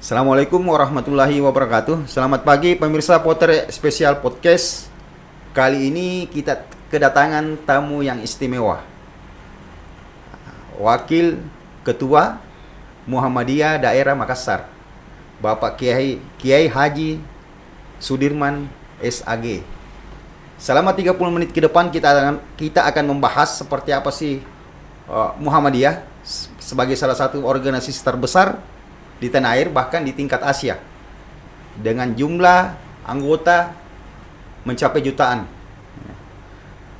Assalamualaikum warahmatullahi wabarakatuh. Selamat pagi pemirsa Potter Spesial Podcast. Kali ini kita kedatangan tamu yang istimewa. Wakil Ketua Muhammadiyah Daerah Makassar, Bapak Kiai Haji Sudirman SAG. Selama 30 menit ke depan kita akan membahas seperti apa sih Muhammadiyah sebagai salah satu organisasi terbesar di tanah air, bahkan di tingkat Asia, dengan jumlah anggota mencapai jutaan.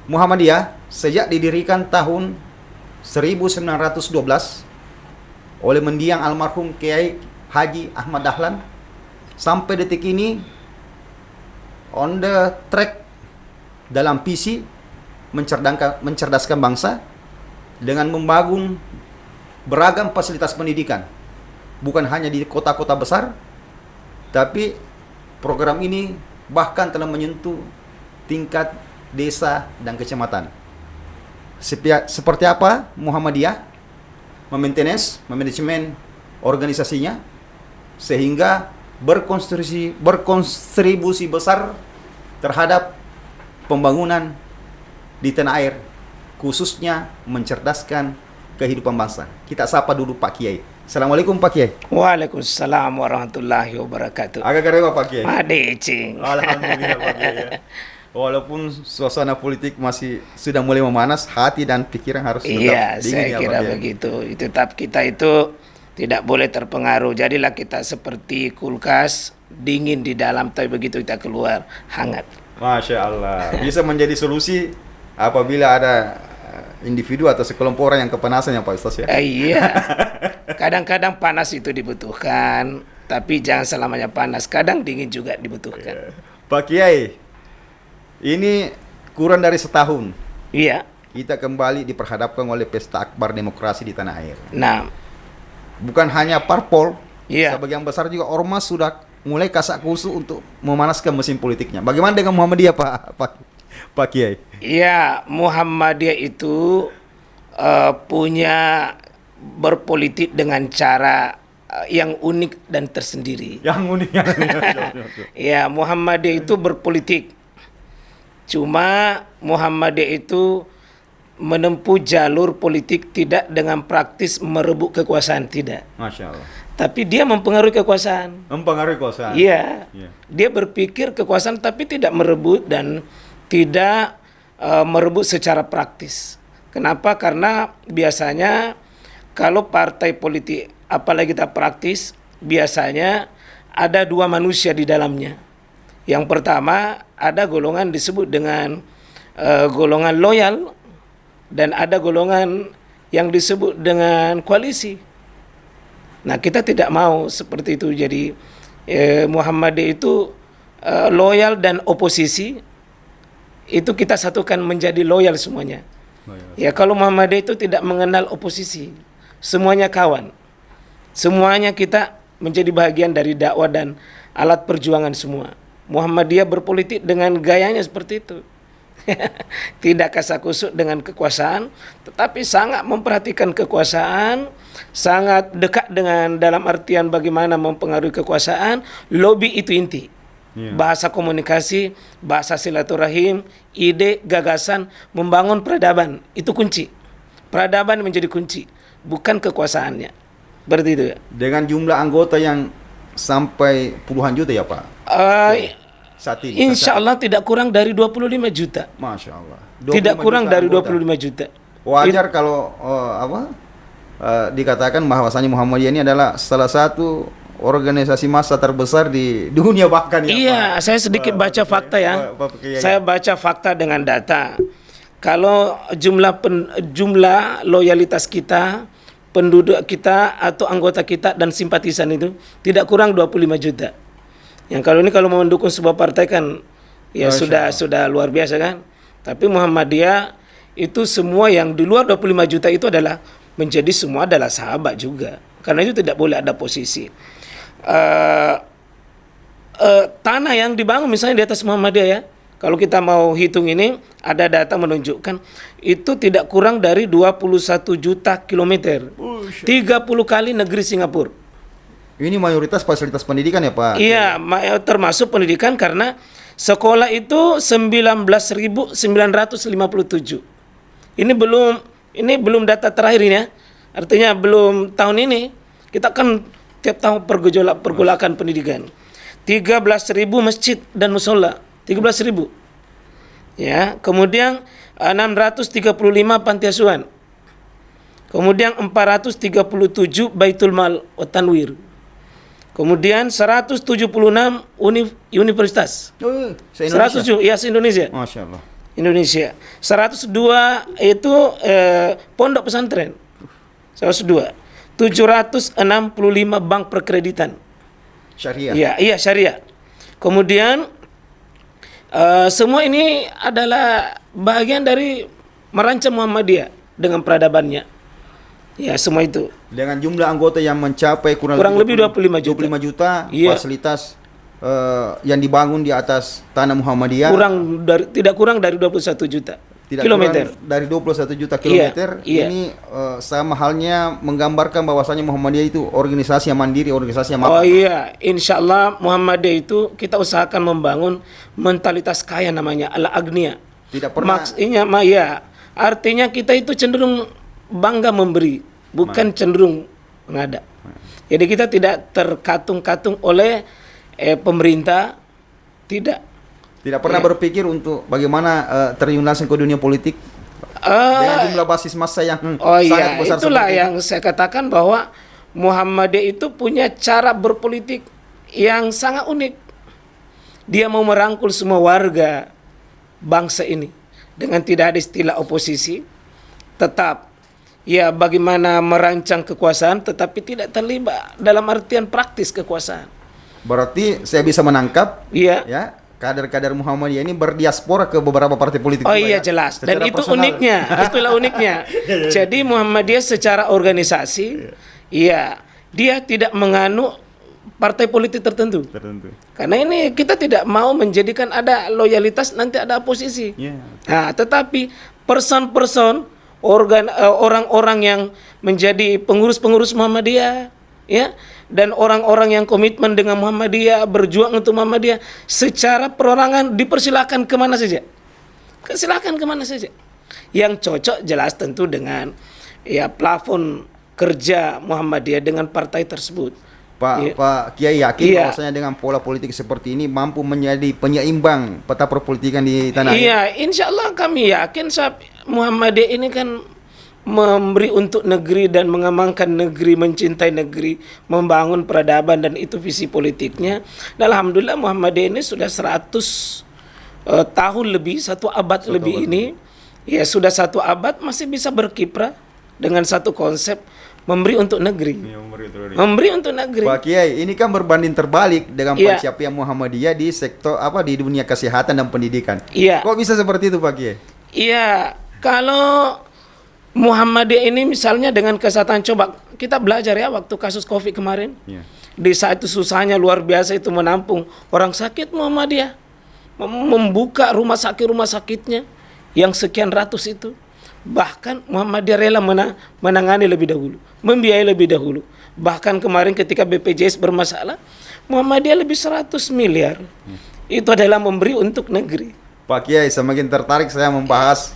Muhammadiyah sejak didirikan tahun 1912 oleh mendiang almarhum Kiai Haji Ahmad Dahlan, sampai detik ini on the track dalam visi mencerdaskan bangsa dengan membangun beragam fasilitas pendidikan. Bukan hanya di kota-kota besar, tapi program ini bahkan telah menyentuh tingkat desa dan kecamatan. Seperti apa Muhammadiyah manajemen organisasinya sehingga berkontribusi besar terhadap pembangunan di tanah air, khususnya mencerdaskan kehidupan bangsa. Kita sapa dulu Pak Kiai. Assalamualaikum Pak Kiai. Waalaikumsalam warahmatullahi wabarakatuh. Agak keren Pak Kiai. Madecing. Alhamdulillah Pak Kiai. Ya. Walaupun suasana politik masih sudah mulai memanas, hati dan pikiran harus tetap Iya, dingin saya ya, kira Pak Kiai. begitu. Tetap kita itu tidak boleh terpengaruh. Jadilah kita seperti kulkas, dingin di dalam, tapi begitu kita keluar hangat. Masya Allah. Bisa menjadi solusi apabila ada individu atau sekelompok orang yang kepanasan ya Pak Ustaz ya. Iya. Kadang-kadang panas itu dibutuhkan, tapi jangan selamanya panas. Kadang dingin juga dibutuhkan. Pak Kiai, ini kurang dari setahun Iya. kita kembali diperhadapkan oleh pesta akbar demokrasi di tanah air. Nah, Bukan hanya parpol, iya. sebagian besar juga ormas sudah mulai kasak kusuk untuk memanaskan mesin politiknya. Bagaimana dengan Muhammadiyah Pak Kiai? Iya, Muhammadiyah itu punya berpolitik dengan cara yang unik dan tersendiri. Yang unik. Ya, Muhammadiyah itu berpolitik. Cuma Muhammadiyah itu menempuh jalur politik tidak dengan praktis merebut kekuasaan, tidak. Masya Allah. Tapi dia mempengaruhi kekuasaan. Mempengaruhi kekuasaan. Iya. Iya. Dia berpikir kekuasaan tapi tidak merebut dan tidak merebut secara praktis. Kenapa? Karena biasanya kalau partai politik, apalagi kita praktis, biasanya ada dua manusia di dalamnya. Yang pertama, ada golongan disebut dengan golongan loyal, dan ada golongan yang disebut dengan koalisi. Nah, kita tidak mau seperti itu. Jadi Muhammadiyah itu loyal dan oposisi itu kita satukan menjadi loyal semuanya. Ya, kalau Muhammadiyah itu tidak mengenal oposisi, semuanya kawan. Semuanya kita menjadi bagian dari dakwah dan alat perjuangan semua. Muhammadiyah berpolitik dengan gayanya seperti itu. Tidak kasak-kusuk dengan kekuasaan, tetapi sangat memperhatikan kekuasaan, sangat dekat dengan dalam artian bagaimana mempengaruhi kekuasaan. Lobby itu inti. Bahasa komunikasi, bahasa silaturahim, ide, gagasan, membangun peradaban, itu kunci. Peradaban menjadi kunci, bukan kekuasaannya. Berarti itu ya. Dengan jumlah anggota yang sampai puluhan juta ya Pak? Saat ini. Insya Allah tidak kurang dari 25 juta. Masya Allah. Tidak kurang dari anggota. 25 juta. Wajar kalau dikatakan bahwasanya Muhammadiyah ini adalah salah satu organisasi massa terbesar di dunia bahkan ya. Iya, Pak. saya sedikit baca fakta ya. Saya baca fakta dengan data. Kalau jumlah loyalitas kita, penduduk kita atau anggota kita dan simpatisan itu tidak kurang 25 juta. Yang kalau mau mendukung sebuah partai kan ya sudah luar biasa kan. Tapi Muhammadiyah itu semua yang di luar 25 juta itu adalah menjadi semua adalah sahabat juga. Karena itu tidak boleh ada posisi. Tanah yang dibangun misalnya di atas Muhammadiyah ya. Kalau kita mau hitung ini, ada data menunjukkan itu tidak kurang dari 21 juta kilometer. 30 kali negeri Singapura. Ini mayoritas fasilitas pendidikan ya Pak? Iya, termasuk pendidikan karena sekolah itu 19.957. Ini belum data terakhir ini ya. Artinya belum tahun ini. Kita kan tiap tahun pergolakan pendidikan. 13.000 masjid dan musola, 13.000. Ya, kemudian 635 panti asuhan. Kemudian 437 Baitul Mal wa Tanwir. Kemudian 176 universitas. Se-Indonesia? 107 ya se-Indonesia. Masya Allah. Indonesia. 102 itu pondok pesantren. 102. 765 bank perkreditan. Syariah. Iya syariah. Kemudian semua ini adalah bagian dari merancang Muhammadiyah dengan peradabannya. Ya, semua itu. Dengan jumlah anggota yang mencapai kurang lebih 25 juta. 25 juta, Iya. fasilitas yang dibangun di atas tanah Muhammadiyah Tidak kurang dari 21 juta tidak kilometer. kurang dari 21 juta kilometer. Iya. Ini sama halnya menggambarkan bahwasanya Muhammadiyah itu organisasi yang mandiri, organisasi yang Oh mampu. iya, insya Allah Muhammadiyah itu kita usahakan membangun mentalitas kaya namanya al-agniya. Tidak pernah Artinya kita itu cenderung bangga memberi, bukan cenderung mengada. Jadi kita tidak terkatung-katung oleh pemerintah, tidak. Tidak pernah berpikir untuk bagaimana terjun langsung ke dunia politik dengan jumlah basis massa yang sangat besar. Itulah seperti yang saya katakan bahwa Muhammadiyah itu punya cara berpolitik yang sangat unik. Dia mau merangkul semua warga bangsa ini dengan tidak ada istilah oposisi, tetap ya bagaimana merancang kekuasaan tetapi tidak terlibat dalam artian praktis kekuasaan. Berarti saya bisa menangkap Iya. ya kader-kader Muhammadiyah ini berdiaspora ke beberapa partai politik. Oh juga, iya ya? jelas. Dan Secara itu personal. uniknya, itulah uniknya. Jadi Muhammadiyah secara organisasi, iya, dia tidak menganut partai politik tertentu. Karena ini kita tidak mau menjadikan ada loyalitas nanti ada oposisi. Iya. Nah, tetapi person-person orang-orang yang menjadi pengurus-pengurus Muhammadiyah, ya, dan orang-orang yang komitmen dengan Muhammadiyah, berjuang untuk Muhammadiyah, secara perorangan dipersilakan kemana saja. Silakan kemana saja. Yang cocok jelas tentu dengan ya plafon kerja Muhammadiyah dengan partai tersebut. Pak Kiai yakin Iya. bahwasanya dengan pola politik seperti ini mampu menjadi penyeimbang peta perpolitikan di tanah air? Iya, insya Allah kami yakin Muhammadiyah ini kan memberi untuk negeri dan mengamankan negeri, mencintai negeri, membangun peradaban dan itu visi politiknya. Dan alhamdulillah Muhammadiyah ini sudah 100 tahun lebih, 1 abad lebih ini. Ya sudah 1 abad masih bisa berkiprah dengan satu konsep memberi untuk negeri. Memberi untuk negeri. Pak Kiai, ini kan berbanding terbalik dengan Iya. pencapaian Muhammadiyah di sektor di dunia kesehatan dan pendidikan. Iya. Kok bisa seperti itu Pak Kiai? Iya, kalau Muhammadiyah ini misalnya dengan kesehatan, coba kita belajar ya waktu kasus Covid kemarin. Iya. Di saat itu susahnya luar biasa itu menampung orang sakit, Muhammadiyah membuka rumah sakitnya yang sekian ratus itu. Bahkan Muhammadiyah rela menangani lebih dahulu, membiayai lebih dahulu. Bahkan kemarin ketika BPJS bermasalah, Muhammadiyah lebih 100 miliar. Itu adalah memberi untuk negeri. Pak Kiai, semakin tertarik saya membahas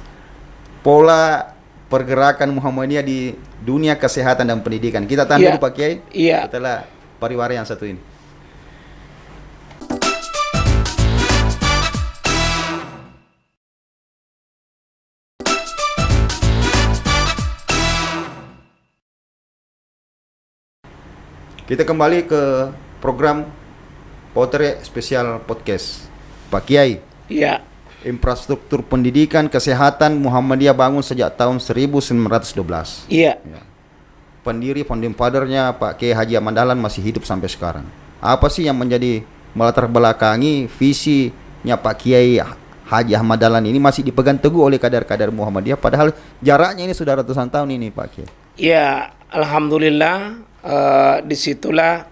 pola pergerakan Muhammadiyah di dunia kesehatan dan pendidikan. Kita tahan Iya. dulu Pak Kiai. Iya. Setelah pariwara yang satu ini. Kita kembali ke program Potere Spesial Podcast. Pak Kiai, Iya. infrastruktur pendidikan kesehatan Muhammadiyah bangun sejak tahun 1912. Iya. Ya. Pendiri founding father-nya Pak Kiai Haji Ahmad Dahlan masih hidup sampai sekarang. Apa sih yang menjadi melatar belakangi visinya Pak Kiai Haji Ahmad Dahlan ini masih dipegang teguh oleh kader-kader Muhammadiyah padahal jaraknya ini sudah ratusan tahun ini Pak Kiai? Ya, alhamdulillah disitulah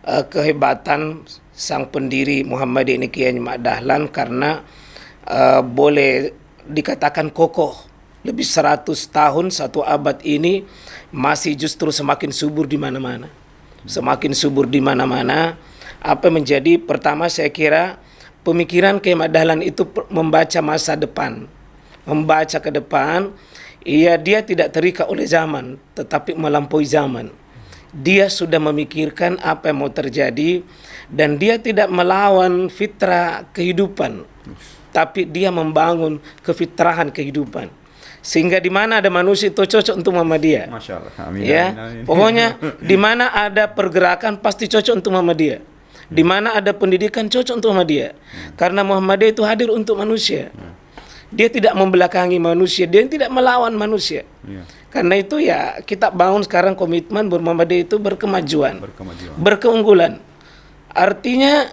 kehebatan sang pendiri Muhammadiyah ini Kiai Ahmad Dahlan karena boleh dikatakan kokoh. Lebih 100 tahun, 1 abad ini masih justru semakin subur di mana-mana. semakin subur di mana-mana. Apa menjadi pertama, saya kira pemikiran Kiai Ahmad Dahlan itu membaca masa depan, membaca ke depan. Dia tidak terikat oleh zaman, tetapi melampaui zaman. Dia sudah memikirkan apa yang mau terjadi, dan dia tidak melawan fitrah kehidupan, tapi dia membangun kefitrahan kehidupan. Sehingga di mana ada manusia itu cocok untuk Muhammadiyah. Masya Allah. Amin, Ya, amin, amin. pokoknya di mana ada pergerakan pasti cocok untuk Muhammadiyah. Di mana ada pendidikan cocok untuk Muhammadiyah. Karena Muhammadiyah itu hadir untuk manusia. Dia tidak membelakangi manusia, dia tidak melawan manusia. Ya. Karena itu ya kita bangun sekarang komitmen Muhammadiyah itu berkemajuan, Berkemajuan. berkeunggulan. Artinya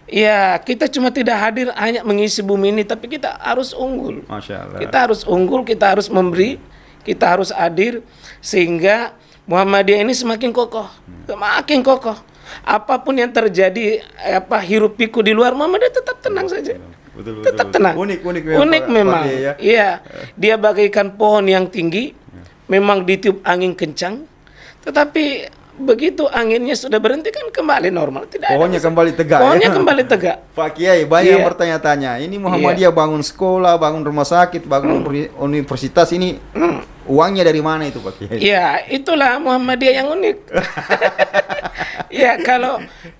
ya kita cuma tidak hadir hanya mengisi bumi ini, tapi kita harus unggul. Masya Allah. Kita harus unggul, kita harus memberi, kita harus hadir sehingga Muhammadiyah ini semakin kokoh, semakin kokoh. Apapun yang terjadi, hiruk pikuk di luar, Muhammadiyah tetap tenang saja. Betul, Tetap tenang. Unik memang. Ya. Iya, dia bagaikan pohon yang tinggi, memang ditiup angin kencang, tetapi begitu anginnya sudah berhenti kan kembali normal. Tidak ada Pohonnya masalah. kembali tegak. Pohonnya ya? kembali tegak. Pak Kiai, banyak yang Iya. bertanya-tanya. Ini Muhammadiyah bangun sekolah, bangun rumah sakit, bangun universitas ini. Uangnya dari mana itu Pak Kiai? Ya, itulah Muhammadiyah yang unik. Ya,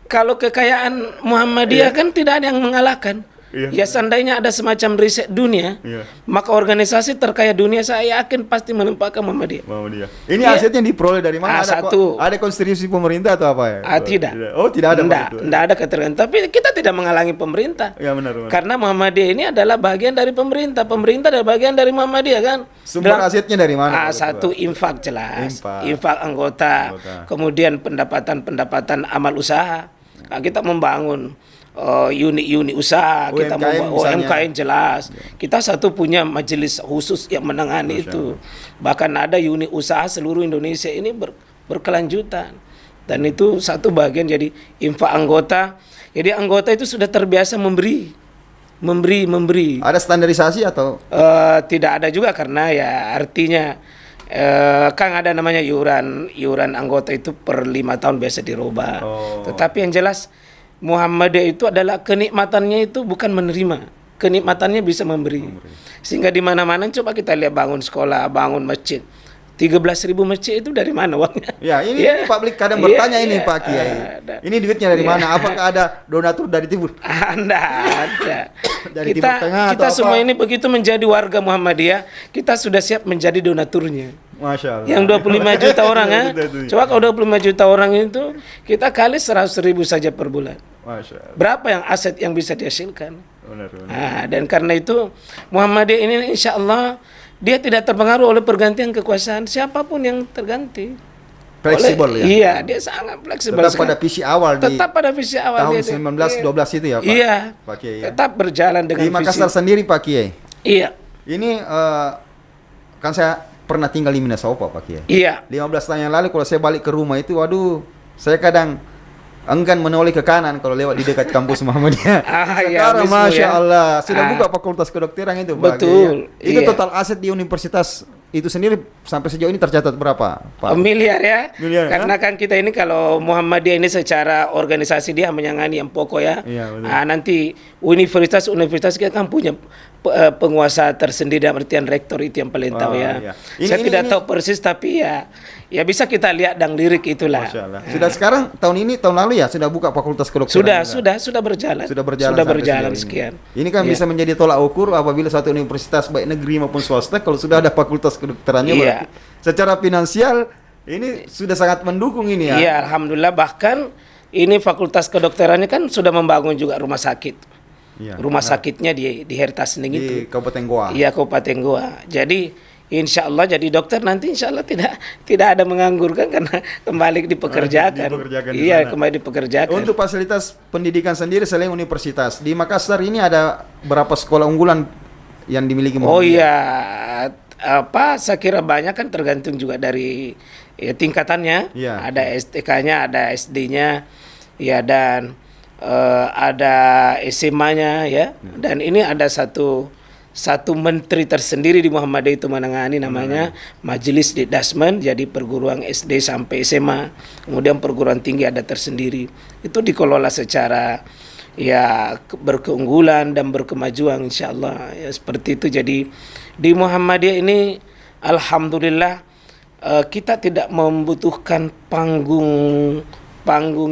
kalau kekayaan Muhammadiyah kan tidak ada yang mengalahkan. Iya. Ya, seandainya ada semacam riset dunia, Iya. maka organisasi terkaya dunia saya yakin pasti menempatkan Muhammadiyah. Muhammadiyah. Ini Iya. asetnya diperoleh dari mana? Satu. Ada konstribusi pemerintah atau apa ya? Tidak. Oh, tidak ada. Pak, itu. Tidak ada ketergantungan. Tapi kita tidak menghalangi pemerintah. Ya benar. Karena Muhammadiyah ini adalah bagian dari pemerintah. Pemerintah adalah bagian dari Muhammadiyah kan. Sumber asetnya dari mana? Pak, Satu Ketua? infak jelas. Infak. Infak anggota. Kemudian pendapatan amal usaha. Nah, kita membangun unit-unit usaha, kita UMKM membangun misalnya. UMKM jelas. Kita satu punya majelis khusus yang menangani itu. Bahkan ada unit usaha seluruh Indonesia ini berkelanjutan. Dan itu satu bagian jadi infak anggota. Jadi anggota itu sudah terbiasa memberi. Ada standarisasi atau? Tidak ada juga karena ya artinya kan ada namanya iuran anggota itu per 5 tahun biasa dirubah. Tetapi yang jelas Muhammadiyah itu adalah kenikmatannya itu bukan menerima, kenikmatannya bisa memberi. Sehingga di mana-mana coba kita lihat bangun sekolah, bangun masjid. 13.000 masjid itu dari mana uangnya? Ya, ini publik kadang bertanya ini Pak Kiai. Ini duitnya dari mana? Apakah ada donatur dari timur? Enggak ada. Dari Timur Tengah kita atau semua apa? ini begitu menjadi warga Muhammadiyah, kita sudah siap menjadi donaturnya. Masya Allah. Yang 25 juta orang ya. Itu. Coba kalau 25 juta orang itu kita kali 100.000 saja per bulan. Masya Allah. Berapa yang aset yang bisa dihasilkan? Benar. Dan karena itu Muhammadiyah ini insya Allah dia tidak terpengaruh oleh pergantian kekuasaan siapapun yang terganti. Fleksibel ya. Iya, dia sangat fleksibel. Tetap pada visi awal Tetap pada visi awal tahun dia. 1912 itu ya Pak. Iya. Pak Kiai. Ya. Tetap berjalan dengan Di Makassar sendiri Pak Kiai. Iya. Ini kan saya pernah tinggal di Minasaupa Pak Kiai. Iya. 15 tahun yang lalu kalau saya balik ke rumah itu, waduh, saya kadang enggan menoleh ke kanan kalau lewat di dekat kampus Muhammadiyah. Ya, Sekarang wismu Masya ya. Allah sudah buka fakultas kedokteran itu Pak. Betul, Kiai. Itu iya. total aset di universitas itu sendiri sampai sejauh ini tercatat berapa Pak? Miliar ya. Miliar, Karena kan kita ini kalau Muhammadiyah ini secara organisasi dia menyangani yang pokok ya. Iya, betul. Nanti universitas kita kan punya penguasa tersendiri dalam artian rektor itu yang paling tahu ya. Iya. Saya tidak tahu persis tapi ya bisa kita lihat dan lirik itulah. Masya Allah. Sudah sekarang tahun lalu ya sudah buka fakultas kedokteran. Sudah berjalan. Sudah berjalan Sudah sampai berjalan sejauh sekian. Ini kan bisa menjadi tolak ukur apabila satu universitas baik negeri maupun swasta kalau sudah ada fakultas kedokterannya berarti secara finansial ini sudah sangat mendukung ini ya. Iya, alhamdulillah bahkan ini fakultas kedokterannya kan sudah membangun juga rumah sakit. Iya, Rumah sakitnya di Hertas Sening itu. di Kabupaten Goa. Iya, Kabupaten Goa. Jadi insya Allah jadi dokter nanti insya Allah tidak ada menganggur kan karena kembali dipekerjakan. Dipekerjakan di Iya, sana. kembali dipekerjakan. Untuk fasilitas pendidikan sendiri selain universitas di Makassar ini ada berapa sekolah unggulan yang dimiliki Oh Muhammadiyah? iya, saya kira banyak kan tergantung juga dari tingkatannya. Iya. Ada STK-nya, ada SD-nya, ya dan ada SMA-nya ya. Dan ini ada satu satu menteri tersendiri di Muhammadiyah itu menangani, namanya Majelis Dikdasmen, jadi perguruan SD sampai SMA, kemudian perguruan tinggi ada tersendiri. Itu dikelola secara ya berkeunggulan dan berkemajuan insyaallah ya, seperti itu. Jadi di Muhammadiyah ini alhamdulillah kita tidak membutuhkan panggung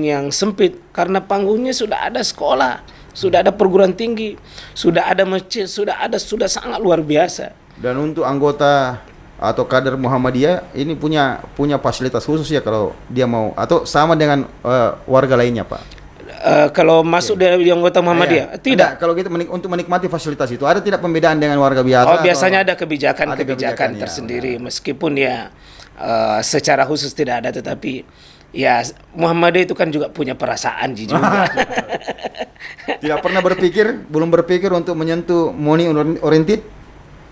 yang sempit, karena panggungnya sudah ada sekolah, sudah ada perguruan tinggi, sudah ada masjid, sudah sangat luar biasa. Dan untuk anggota atau kader Muhammadiyah ini punya fasilitas khusus ya kalau dia mau, atau sama dengan warga lainnya, Pak? Kalau masuk dari anggota Muhammadiyah, tidak. Kalau kita untuk menikmati fasilitas itu ada tidak pembedaan dengan warga biasa? Oh, biasanya ada kebijakan ya, tersendiri, meskipun ya secara khusus tidak ada, tetapi ya Muhammadiyah itu kan juga punya perasaan juga. Belum berpikir untuk menyentuh money oriented?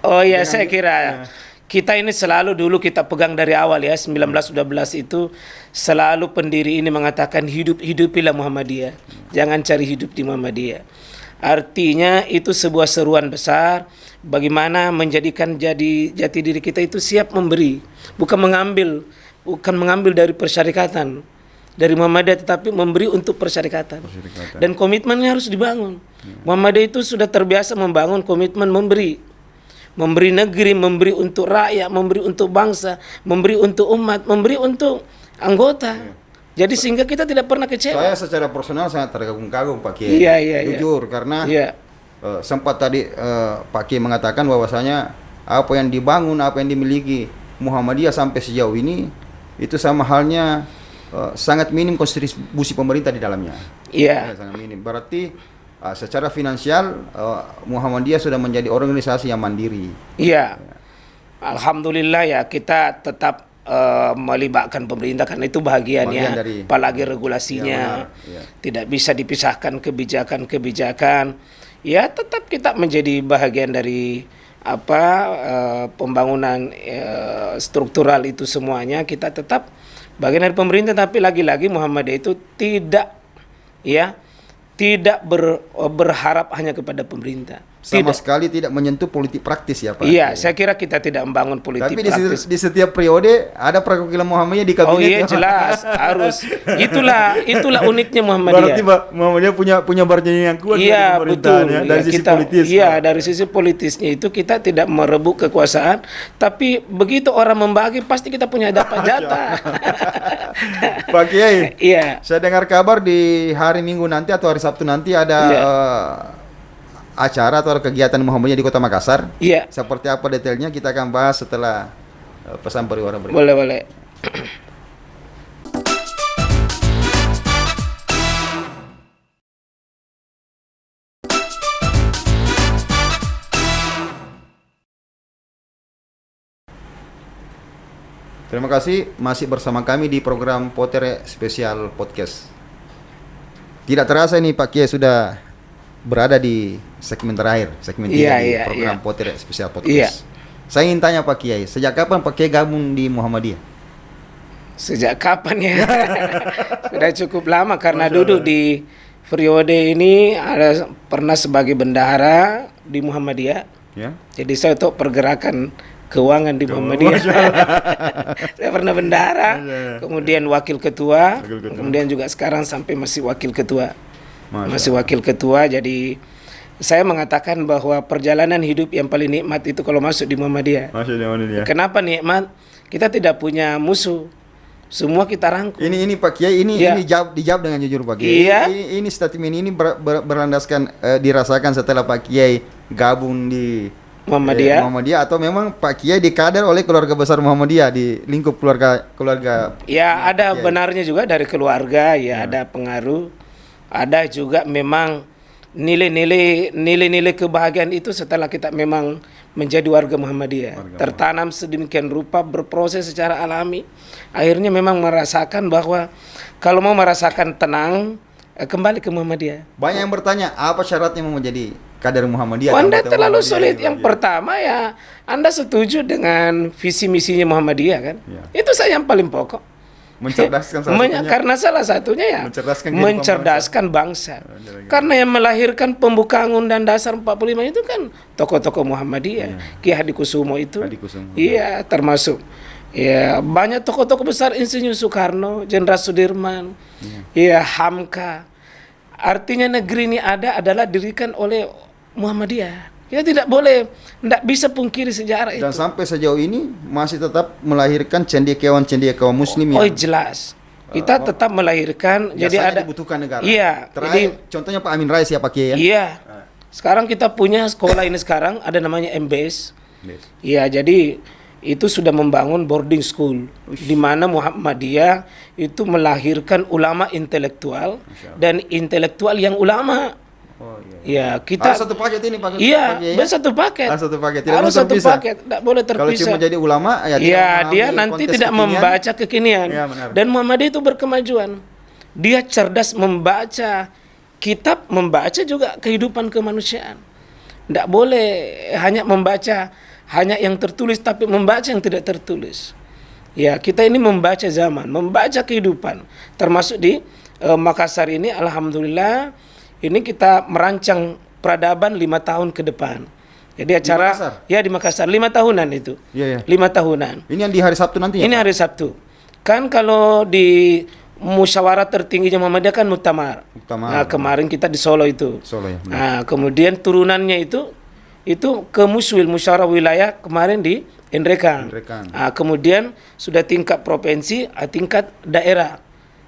Oh ya, saya kira kita ini selalu dulu kita pegang dari awal ya, 1912 itu selalu pendiri ini mengatakan hidupilah Muhammadiyah. Jangan cari hidup di Muhammadiyah. Artinya itu sebuah seruan besar bagaimana menjadikan jati diri kita itu siap memberi, bukan mengambil dari persyarikatan dari Muhammadiyah, tetapi memberi untuk persyarikatan. Dan komitmennya harus dibangun. Muhammadiyah itu sudah terbiasa membangun komitmen memberi negeri, memberi untuk rakyat, memberi untuk bangsa, memberi untuk umat, memberi untuk anggota. Jadi sehingga kita tidak pernah kecewa. Saya secara personal sangat terkagum-kagum Pak Kiai. Iya. Jujur, karena sempat tadi Pak Kiai mengatakan bahwasanya apa yang dibangun, apa yang dimiliki Muhammadiyah sampai sejauh ini itu sama halnya sangat minim kontribusi pemerintah di dalamnya. Iya. Sangat minim. Berarti secara finansial Muhammadiyah sudah menjadi organisasi yang mandiri. Iya. Alhamdulillah ya, kita tetap melibatkan pemerintah karena itu bagian dari, apalagi regulasinya tidak bisa dipisahkan kebijakan. Ya tetap kita menjadi bagian dari pembangunan struktural itu semuanya, kita tetap bagian dari pemerintah, tapi lagi-lagi Muhammadiyah itu tidak berharap hanya kepada pemerintah. Sama sekali tidak menyentuh politik praktis ya Pak. Iya, saya kira kita tidak membangun politik praktis. Tapi di setiap periode ada perwakilan Muhammadiyah di kabinet. Oh iya, jelas harus. Itulah uniknya Muhammadiyah. Berarti Muhammadiyah punya bargaining yang kuat dari pemerintahan ya, dari sisi politis. Iya, dari sisi politisnya itu kita tidak merebut kekuasaan, tapi begitu orang membagi pasti kita punya dapat jatah. Pak Kiai. Iya. Saya dengar kabar di hari Minggu nanti atau hari Sabtu nanti ada acara atau kegiatan Muhammadiyah di Kota Makassar. Iya. Seperti apa detailnya kita akan bahas setelah pesan pariwara berikut. Boleh. Terima kasih masih bersama kami di program Potere Spesial Podcast. Tidak terasa ini Pak Kiai sudah berada di segmen terakhir, segmen 3 di program Potere Spesial Podcast. Iya. Saya ingin tanya Pak Kiai, sejak kapan Pak Kiai gabung di Muhammadiyah? Sejak kapan ya? Sudah cukup lama karena duduk di periode ini pernah sebagai bendahara di Muhammadiyah. Ya. Jadi saya untuk pergerakan keuangan di Muhammadiyah. Saya pernah bendahara, kemudian wakil ketua, kemudian juga sekarang sampai masih wakil ketua. Wakil ketua, jadi saya mengatakan bahwa perjalanan hidup yang paling nikmat itu kalau masuk di Muhammadiyah. Kenapa nikmat? Kita tidak punya musuh. Semua kita rangkul. Ini Pak Kiai, ini dijawab dengan jujur Pak Kiai. Iya. Ini statement ini berlandaskan dirasakan setelah Pak Kiai gabung di Muhammadiyah atau memang Pak Kiai dikader oleh keluarga besar Muhammadiyah di lingkup keluarga. Ya, ada benarnya juga dari keluarga, ada pengaruh. Ada juga memang nilai-nilai kebahagiaan itu setelah kita memang menjadi warga Muhammadiyah. Tertanam sedemikian rupa, berproses secara alami. Akhirnya memang merasakan bahwa kalau mau merasakan tenang, kembali ke Muhammadiyah. Banyak yang bertanya, apa syaratnya mau menjadi kader Muhammadiyah? Anda terlalu sulit. Yang pertama ya, Anda setuju dengan visi misinya Muhammadiyah kan? Itu saja yang paling pokok. Mencerdaskan salah satunya. Karena salah satunya ya Mencerdaskan kehidupan mencerdaskan bangsa. Karena yang melahirkan pembukaan Undang Dasar 45 itu kan tokoh-tokoh Muhammadiyah, Ki Hadikusumo itu. Hadikusumo. Iya, termasuk ya banyak tokoh-tokoh besar, Insinyur Soekarno, Jenderal Sudirman, ya Hamka. Artinya negeri ini adalah dirikan oleh Muhammadiyah. Kita tidak bisa pungkiri sejarah itu. Dan sampai sejauh ini masih tetap melahirkan cendekiawan Muslim Oh yang jelas, kita tetap melahirkan. Jadi ada dibutuhkan negara. Iya. Terakhir, contohnya Pak Amin Rais ya Pak Kiai ya. Iya. Sekarang kita punya sekolah ini sekarang ada namanya MBS. Iya, jadi itu sudah membangun boarding school di mana Muhammadiyah itu melahirkan ulama intelektual dan intelektual yang ulama. Oh, iya. Ya, kita harus satu paket ini Pak. Iya, ya? satu paket. Harus satu paket. Tidak Harus boleh satu terpisah. paket, tidak boleh terpisah. Kalau cuma jadi ulama ya dia nanti tidak membaca kekinian. Ya, benar. Dan Muhammadiyah itu berkemajuan. Dia cerdas membaca kitab, membaca juga kehidupan kemanusiaan. Tidak boleh hanya membaca hanya yang tertulis, tapi membaca yang tidak tertulis. Ya, kita ini membaca zaman, membaca kehidupan. Termasuk di Makassar ini, alhamdulillah, ini kita merancang peradaban 5 tahun ke depan. Jadi acara di Makassar 5 tahunan itu. Iya, iya. 5 tahunan. Ini yang di hari Sabtu nanti ya? Ini hari Sabtu. Kan kalau di musyawarah tertingginya Muhammadiyah kan muktamar. Nah, kemarin kita di Solo itu. Solo ya. Nah, kemudian turunannya itu ke Muswil, musyawarah wilayah kemarin di Endrekan. Nah, kemudian sudah tingkat provinsi, tingkat daerah.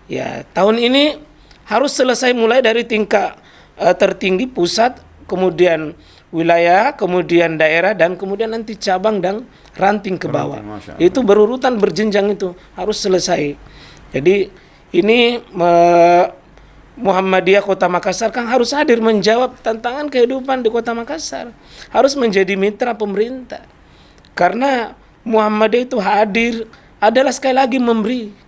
Ya, tahun ini harus selesai mulai dari tingkat tertinggi pusat, kemudian wilayah, kemudian daerah, dan kemudian nanti cabang dan ranting ke bawah. Itu berurutan berjenjang, itu harus selesai. Jadi ini Muhammadiyah Kota Makassar kan harus hadir menjawab tantangan kehidupan di Kota Makassar. Harus menjadi mitra pemerintah. Karena Muhammadiyah itu hadir adalah sekali lagi memberi.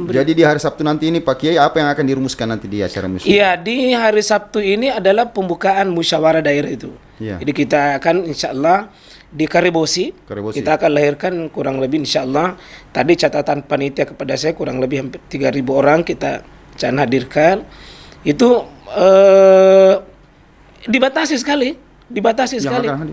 Jadi di hari Sabtu nanti ini Pak Kiai, apa yang akan dirumuskan nanti di acara musyawarah? Iya, di hari Sabtu ini adalah pembukaan musyawarah daerah itu. Ya. Jadi kita akan insya Allah di Karibosi, kita akan lahirkan kurang lebih insya Allah. Tadi catatan panitia kepada saya kurang lebih hampir 3.000 orang kita akan hadirkan. Itu dibatasi sekali.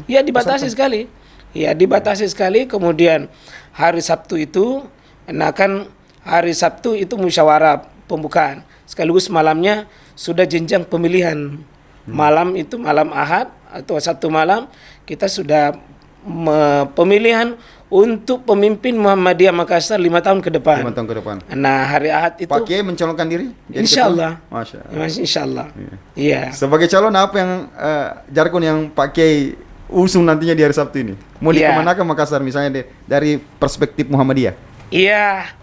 Ya, dibatasi sekali. Ya, dibatasi sekali. Kemudian hari Sabtu itu, nah kan hari Sabtu itu musyawarah pembukaan. Sekaligus malamnya sudah jenjang pemilihan. Malam itu malam Ahad atau satu malam kita sudah pemilihan untuk pemimpin Muhammadiyah Makassar 5 tahun ke depan. 5 tahun ke depan. Nah, hari Ahad itu Pak Kiai mencalonkan diri? Insya Allah. Masya Allah. Insya Allah. Iya. Sebagai calon apa yang jargon yang Pak Kiai usung nantinya di hari Sabtu ini? Mau dikemanakan Makassar misalnya dari perspektif Muhammadiyah? Iya.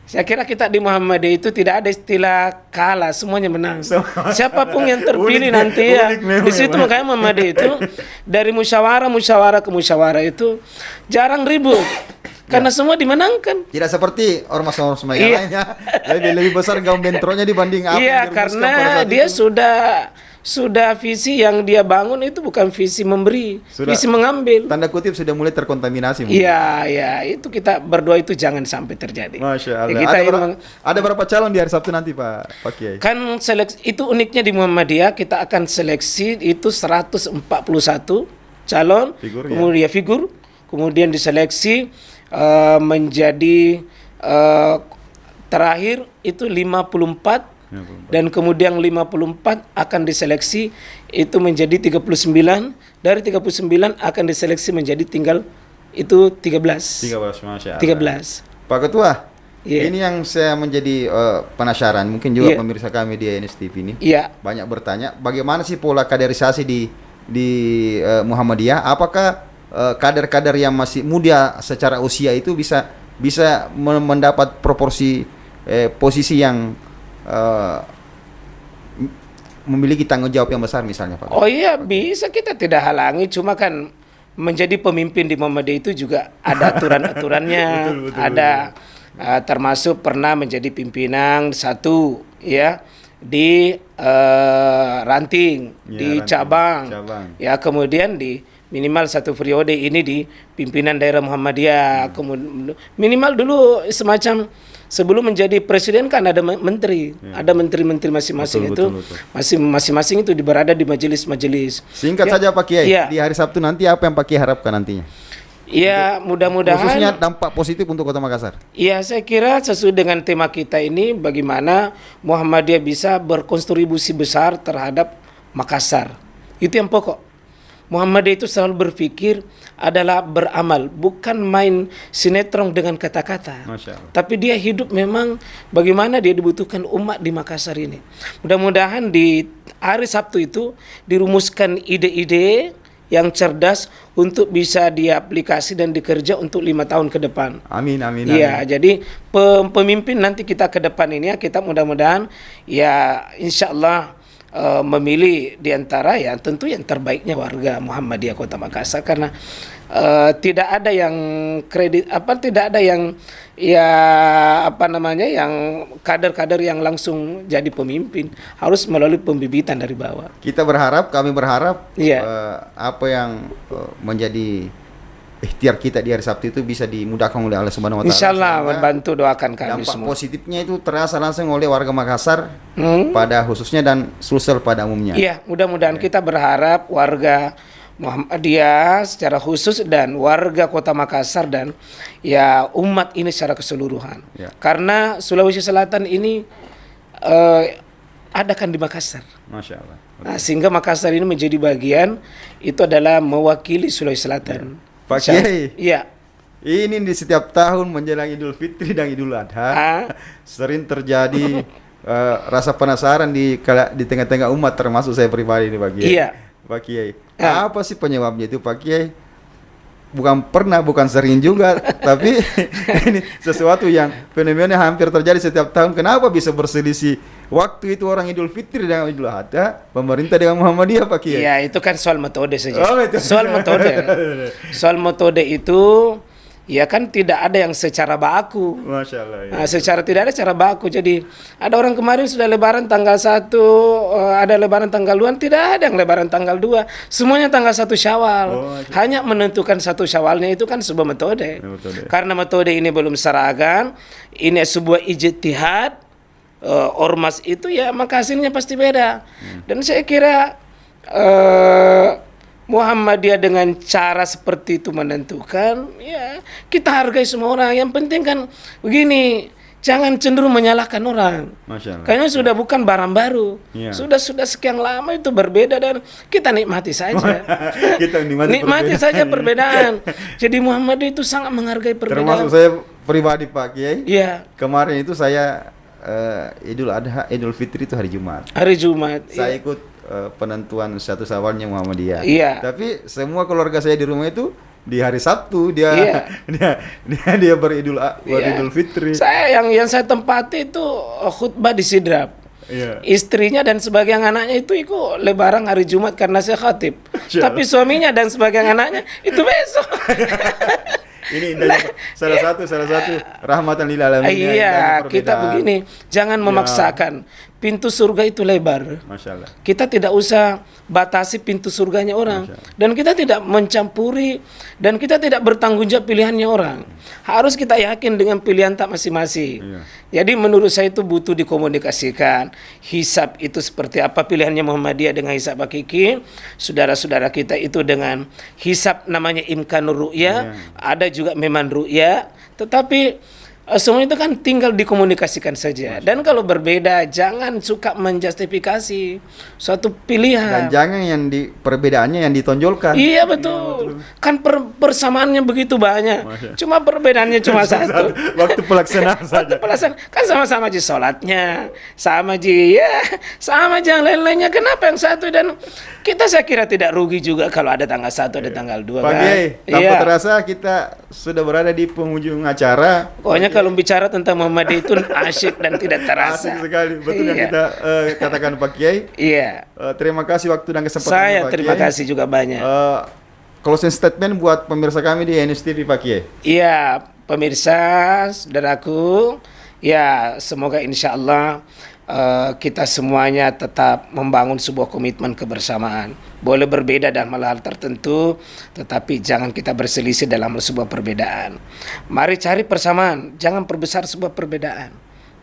Saya kira kita di Muhammadiyah itu tidak ada istilah kalah, semuanya menang. Siapapun yang terpilih nanti ya. Di situ makanya Muhammadiyah itu dari musyawarah ke musyawarah itu jarang ribut. Karena semua dimenangkan. Tidak seperti ormas-ormas yang lainnya. Lebih besar gaung bentronya dibanding apa yang karena dia itu. Sudah visi yang dia bangun itu bukan visi memberi, visi mengambil. Tanda kutip sudah mulai terkontaminasi. Iya, itu kita berdoa itu jangan sampai terjadi. Masya Allah. Ada berapa calon di hari Sabtu nanti Pak Kiai? Kan seleksi itu uniknya di Muhammadiyah, kita akan seleksi itu 141 calon, kemudian figur, kemudian diseleksi menjadi terakhir itu 54. Dan kemudian 54 akan diseleksi itu menjadi 39. Dari 39 akan diseleksi menjadi tinggal itu 13. 13, Masya Allah. 13. Pak Ketua, ini yang saya menjadi penasaran. Mungkin juga pemirsa kami di ANS TV ini banyak bertanya, bagaimana sih pola kaderisasi di Muhammadiyah? Apakah kader-kader yang masih muda secara usia itu bisa mendapat proporsi posisi yang memiliki tanggung jawab yang besar misalnya Pak? Oh iya, bisa, kita tidak halangi, cuma kan menjadi pemimpin di Muhammadiyah itu juga ada aturan-aturannya. betul, ada termasuk pernah menjadi pimpinan satu ya di ranting, di cabang. Ya, kemudian di minimal 1 periode ini di pimpinan daerah Muhammadiyah. Kemudian minimal dulu semacam sebelum menjadi presiden kan ada menteri, ada menteri-menteri masing-masing itu, masing-masing itu berada di majelis-majelis. Singkat saja Pak Kiai, di hari Sabtu nanti apa yang Pak Kiai harapkan nantinya? Ya, mudah-mudahan khususnya dampak positif untuk Kota Makassar. Iya, saya kira sesuai dengan tema kita ini, bagaimana Muhammadiyah bisa berkontribusi besar terhadap Makassar. Itu yang pokok. Muhammadiyah itu selalu berpikir adalah beramal, bukan main sinetron dengan kata-kata. Tapi dia hidup memang bagaimana dia dibutuhkan umat di Makassar ini. Mudah-mudahan di hari Sabtu itu dirumuskan ide-ide yang cerdas untuk bisa diaplikasi dan dikerja untuk 5 tahun ke depan. Amin, amin. Iya, jadi pemimpin nanti kita ke depan ini ya, kita mudah-mudahan ya insya Allah memilih diantara ya tentu yang terbaiknya warga Muhammadiyah Kota Makassar, karena tidak ada yang tidak ada yang yang kader-kader yang langsung jadi pemimpin, harus melalui pembibitan dari bawah. Kami berharap apa yang menjadi ikhtiar kita di hari Sabtu itu bisa dimudahkan oleh Allah Subhanahu wa taala. Insyaallah, membantu doakan kami dampak semua. Positifnya itu terasa langsung oleh warga Makassar pada khususnya dan Sulsel pada umumnya. Iya, mudah-mudahan kita berharap warga Muhammadiyah secara khusus dan warga Kota Makassar dan ya umat ini secara keseluruhan. Karena Sulawesi Selatan ini adakan di Makassar. Masya Allah. Nah, sehingga Makassar ini menjadi bagian itu adalah mewakili Sulawesi Selatan. Pak Kiai. Iya. Ini di setiap tahun menjelang Idul Fitri dan Idul Adha sering terjadi rasa penasaran di tengah-tengah umat, termasuk saya pribadi nih Pak Kiai. Iya. Pak Kiai. Apa sih penyebabnya itu Pak Kiai? Bukan sering juga, tapi ini sesuatu yang fenomena hampir terjadi setiap tahun. Kenapa bisa berselisih waktu itu orang Idul Fitri dengan Idul Adha, pemerintah dengan Muhammadiyah Pak Kiai? Iya, itu kan soal metode saja. Itu. Soal metode. Soal metode itu ya kan tidak ada yang secara baku. Masya Allah. Ya. Nah, secara tidak ada secara baku. Jadi ada orang kemarin sudah lebaran tanggal 1, ada lebaran tanggal 2, tidak ada yang lebaran tanggal 2. Semuanya tanggal 1 Syawal. Hanya menentukan 1 Syawalnya itu kan sebuah metode. Karena metode ini belum seragam, ini sebuah ijtihad ormas itu ya, maka hasilnya pasti beda. Dan saya kira Muhammadiyah dengan cara seperti itu menentukan, ya kita hargai semua orang. Yang penting kan begini, jangan cenderung menyalahkan orang. Kayaknya sudah bukan barang baru, sudah sekian lama itu berbeda dan kita nikmati saja. Kita nikmati saja perbedaan. Jadi Muhammadiyah itu sangat menghargai perbedaan. Termasuk saya pribadi Pak Kiai. Iya. Kemarin itu saya Idul Adha, Idul Fitri itu hari Jumat. Hari Jumat. Saya ikut penentuan 1 Syawalnya Muhammadiyah. Iya. Tapi semua keluarga saya di rumah itu di hari Sabtu dia beridul Fitri. Saya yang saya tempati itu khutbah di Sidrap. Istrinya dan sebagian anaknya itu ikut lebaran hari Jumat karena saya khatib. Tapi suaminya dan sebagian anaknya itu besok. Ini indahnya salah satu rahmatan lil alamin. Iya, kita begini, jangan memaksakan. Pintu surga itu lebar. Masya Allah. Kita tidak usah batasi pintu surganya orang, dan kita tidak mencampuri, dan kita tidak bertanggung jawab pilihannya orang. Harus kita yakin dengan pilihan tak masing-masing. Jadi menurut saya itu butuh dikomunikasikan. Hisab itu seperti apa pilihannya Muhammadiyah dengan hisab hakiki, saudara-saudara kita itu dengan hisab namanya imkanur ru'ya, ada juga memang ru'ya, tetapi semua itu kan tinggal dikomunikasikan saja. Dan kalau berbeda, jangan suka menjustifikasi suatu pilihan. Dan jangan perbedaannya yang ditonjolkan. Iya betul. Kan persamaannya begitu banyak. Cuma perbedaannya cuma satu. Waktu pelaksanaan saja. Kan sama-sama aja sholatnya, sama aja yang lain-lainnya. Kenapa yang satu? Dan kita saya kira tidak rugi juga kalau ada tanggal 1, ada tanggal 2. Pak Kiai, tanpa terasa kita sudah berada di penghujung acara. Pokoknya kalau bicara tentang Muhammadiyah itu asyik dan tidak terasa. Asik sekali, betul yang kita katakan Pak Kiai. Iya. Terima kasih waktu dan kesempatan Saya Pak terima Kiai. kasih juga banyak. Closing statement buat pemirsa kami di NSTV Pak Kiai. Iya, pemirsa, saudaraku, ya semoga insya Allah kita semuanya tetap membangun sebuah komitmen kebersamaan. Boleh berbeda dalam hal tertentu, tetapi jangan kita berselisih dalam sebuah perbedaan. Mari cari persamaan, jangan perbesar sebuah perbedaan.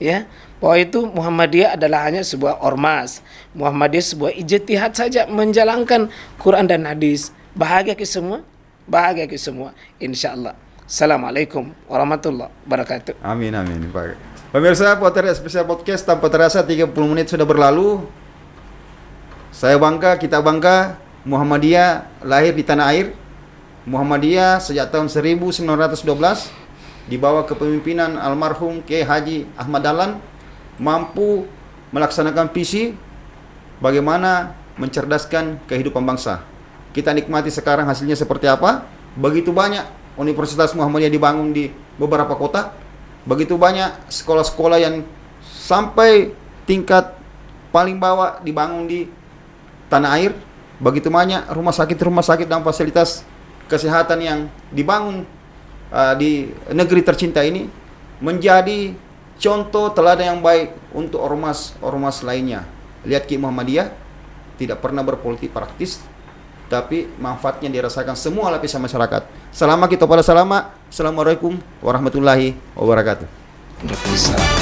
Ya, bahwa itu Muhammadiyah adalah hanya sebuah ormas. Muhammadiyah sebuah ijtihad saja menjalankan Quran dan hadis. Bahagia ke semua, bahagia ke semua, insyaallah. Assalamualaikum warahmatullahi wabarakatuh. Amin, amin, Pak. Pemirsa Potret Spesial Podcast, tanpa terasa 30 menit sudah berlalu. Saya bangga, kita bangga, Muhammadiyah lahir di tanah air. Muhammadiyah sejak tahun 1912 di bawah kepemimpinan almarhum Kiai Haji Ahmad Dahlan mampu melaksanakan visi bagaimana mencerdaskan kehidupan bangsa. Kita nikmati sekarang hasilnya seperti apa. Begitu banyak Universitas Muhammadiyah dibangun di beberapa kota. Begitu banyak sekolah-sekolah yang sampai tingkat paling bawah dibangun di tanah air. Begitu banyak rumah sakit dan fasilitas kesehatan yang dibangun di negeri tercinta ini menjadi contoh teladan yang baik untuk ormas-ormas lainnya. Lihat Ki Muhammadiyah tidak pernah berpolitik praktis, tapi manfaatnya dirasakan semua lapisan masyarakat. Selama kita pada selama. Assalamualaikum warahmatullahi wabarakatuh. Waalaikumsalam.